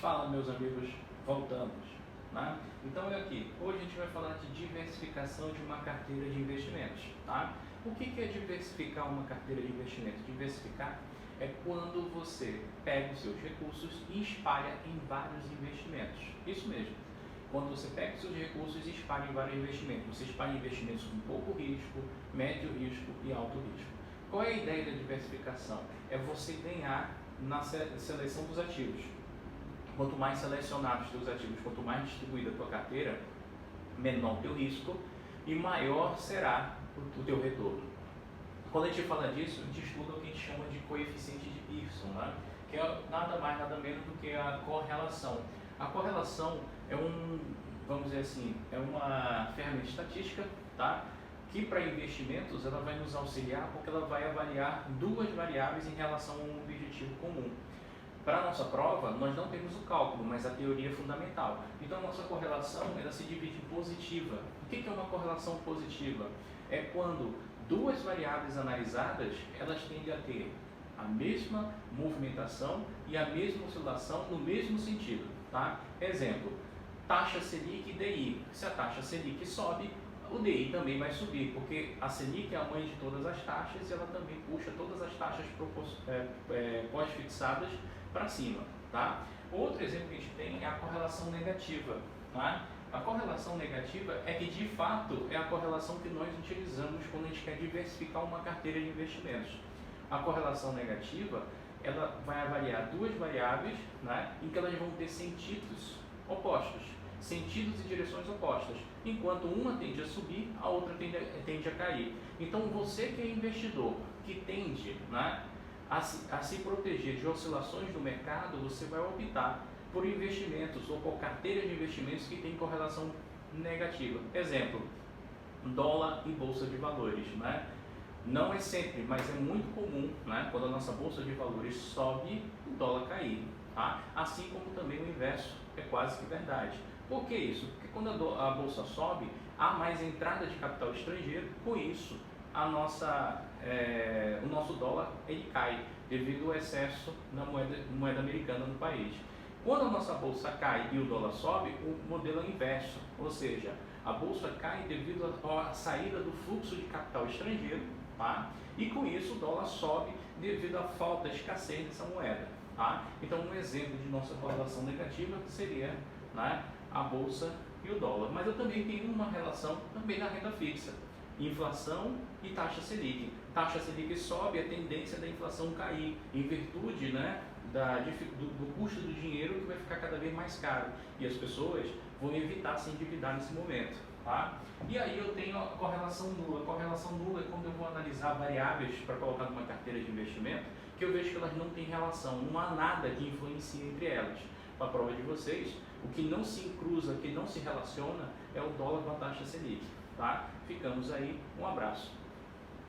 Fala, meus amigos, voltamos, né? Então, olha aqui, hoje a gente vai falar de diversificação de uma carteira de investimentos, tá? O que é diversificar uma carteira de investimentos? Diversificar é quando você pega os seus recursos e espalha em vários investimentos. Isso mesmo. Quando você pega os seus recursos e espalha em vários investimentos. Você espalha investimentos com pouco risco, médio risco e alto risco. Qual é a ideia da diversificação? É você ganhar na seleção dos ativos. Quanto mais selecionados os teus ativos, quanto mais distribuída a tua carteira, menor o teu risco e maior será o teu retorno. Quando a gente fala disso, a gente estuda o que a gente chama de coeficiente de Pearson, né? Que é nada mais, nada menos do que a correlação. A correlação é vamos dizer assim, é uma ferramenta estatística, tá? Que para investimentos ela vai nos auxiliar porque ela vai avaliar duas variáveis em relação a um objetivo comum. Para a nossa prova, nós não temos o cálculo, mas a teoria é fundamental. Então, a nossa correlação ela se divide em positiva. O que é uma correlação positiva? É quando duas variáveis analisadas, elas tendem a ter a mesma movimentação e a mesma oscilação no mesmo sentido. Tá? Exemplo, taxa Selic e DI. Se a taxa Selic sobe, o DI também vai subir, porque a Selic é a mãe de todas as taxas e ela também puxa todas as taxas pós-fixadas para cima. Tá? Outro exemplo que a gente tem é a correlação negativa. Tá? A correlação negativa é que, de fato, é a correlação que nós utilizamos quando a gente quer diversificar uma carteira de investimentos. A correlação negativa ela vai avaliar duas variáveis, né, em que elas vão ter sentidos opostos. Sentidos e direções opostas. Enquanto uma tende a subir, a outra tende a cair. Então, você que é investidor, que tende, né, a se proteger de oscilações do mercado, você vai optar por investimentos ou por carteiras de investimentos que têm correlação negativa. Exemplo, dólar e bolsa de valores, né? Não é sempre, mas é muito comum, né, quando a nossa bolsa de valores sobe, o dólar cair. Tá? Assim como também o inverso, é quase que verdade. Por que isso? Porque quando a bolsa sobe, há mais entrada de capital estrangeiro, com isso o nosso dólar ele cai devido ao excesso na moeda americana no país. Quando a nossa bolsa cai e o dólar sobe, o modelo é inverso, ou seja, a bolsa cai devido à saída do fluxo de capital estrangeiro, tá? E com isso o dólar sobe devido à falta, à escassez dessa moeda. Tá? Então, um exemplo de nossa correlação negativa seria, né, a bolsa e o dólar. Mas eu também tenho uma relação também na renda fixa. Inflação e taxa Selic. Taxa Selic sobe, a tendência da inflação cair, em virtude, né, do custo do dinheiro que vai ficar cada vez mais caro. E as pessoas vão evitar se endividar nesse momento. Tá? E aí eu tenho a correlação nula. A correlação nula é quando eu vou analisar variáveis para colocar numa carteira de investimento, que eu vejo que elas não têm relação, não há nada que influencie entre elas. Para a prova de vocês, o que não se cruza, o que não se relaciona é o dólar com a taxa Selic. Tá? Ficamos aí, um abraço.